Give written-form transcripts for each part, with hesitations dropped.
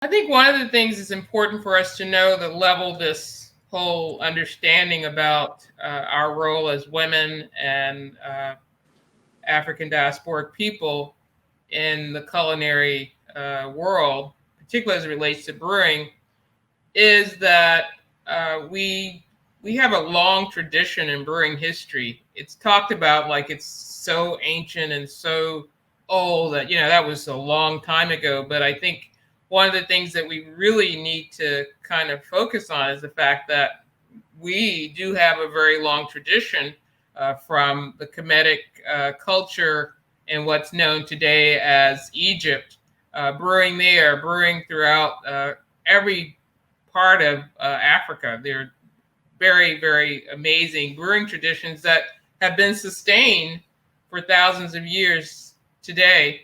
I think one of the things that's important for us to know that level this whole understanding about our role as women and African diasporic people in the culinary world, particularly as it relates to brewing, is that we have a long tradition in brewing history. It's talked about like it's so ancient and so old that that was a long time ago. But I think one of the things that we really need to kind of focus on is the fact that we do have a very long tradition from the Kemetic culture and what's known today as Egypt, brewing there, brewing throughout every part of Africa. They're very, very amazing brewing traditions that have been sustained for thousands of years today.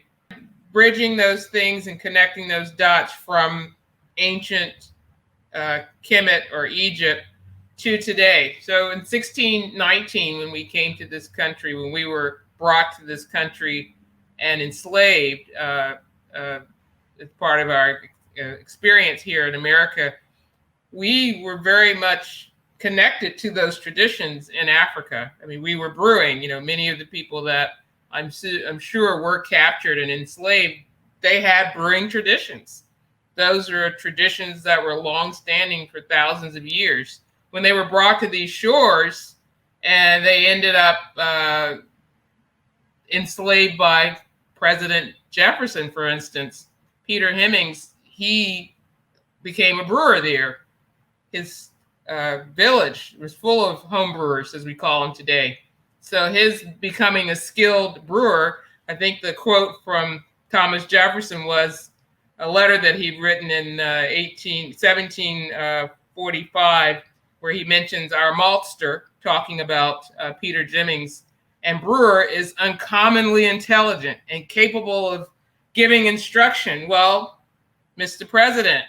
Bridging those things and connecting those dots from ancient Kemet or Egypt to today. So in 1619, when we came to this country, when we were brought to this country and enslaved as part of our experience here in America, we were very much connected to those traditions in Africa. I mean, we were brewing. Many of the people that I'm sure were captured and enslaved, they had brewing traditions. Those are traditions that were long-standing for thousands of years. When they were brought to these shores, and they ended up enslaved by President Jefferson, for instance, Peter Hemings, he became a brewer there. His village was full of home brewers, as we call them today. So his becoming a skilled brewer, I think the quote from Thomas Jefferson was a letter that he'd written in 1745, where he mentions our maltster, talking about Peter Jennings. And brewer is uncommonly intelligent and capable of giving instruction. Well, Mr. President,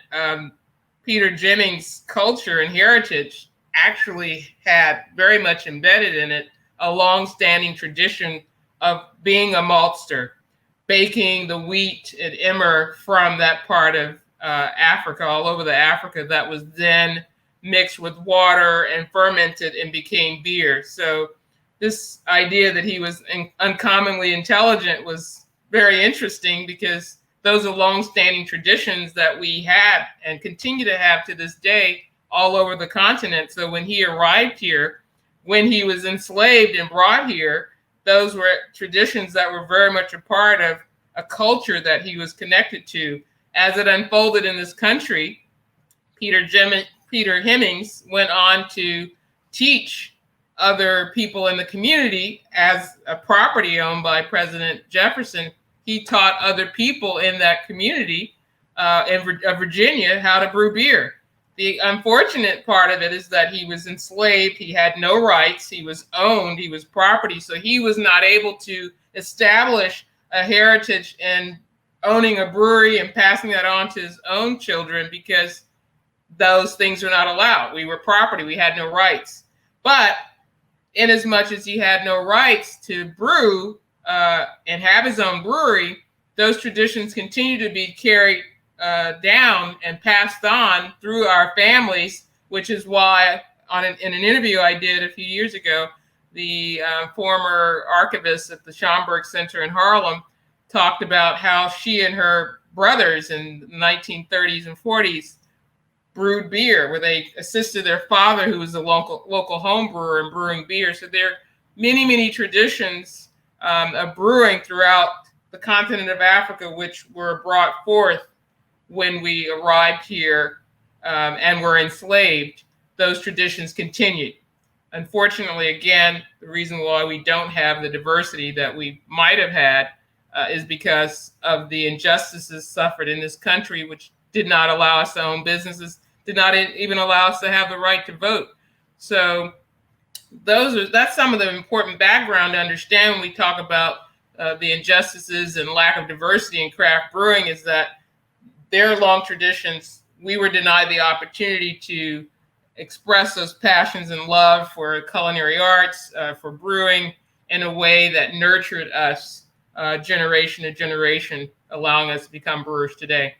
Peter Jennings' culture and heritage actually had very much embedded in it a long-standing tradition of being a maltster, baking the wheat and emmer from that part of Africa, all over the Africa, that was then mixed with water and fermented and became beer. So this idea that he was uncommonly intelligent was very interesting, because those are long-standing traditions that we have and continue to have to this day all over the continent. So when he arrived here, when he was enslaved and brought here, those were traditions that were very much a part of a culture that he was connected to. As it unfolded in this country, Peter Hemings went on to teach other people in the community. As a property owned by President Jefferson, he taught other people in that community of Virginia how to brew beer. The unfortunate part of it is that he was enslaved. He had no rights. He was owned. He was property. So he was not able to establish a heritage in owning a brewery and passing that on to his own children, because those things are not allowed. We were property. We had no rights. But in as much as he had no rights to brew and have his own brewery, those traditions continue to be carried down and passed on through our families, which is why in an interview I did a few years ago, the former archivist at the Schomburg Center in Harlem talked about how she and her brothers in the 1930s and 40s brewed beer, where they assisted their father, who was a local home brewer, in brewing beer. So there are many, many traditions of brewing throughout the continent of Africa, which were brought forth when we arrived here and were enslaved. Those traditions continued. Unfortunately, again, the reason why we don't have the diversity that we might have had is because of the injustices suffered in this country, which did not allow us to own businesses, did not even allow us to have the right to vote. So that's some of the important background to understand when we talk about the injustices and lack of diversity in craft brewing, is that their long traditions, we were denied the opportunity to express those passions and love for culinary arts, for brewing, in a way that nurtured us generation to generation, allowing us to become brewers today.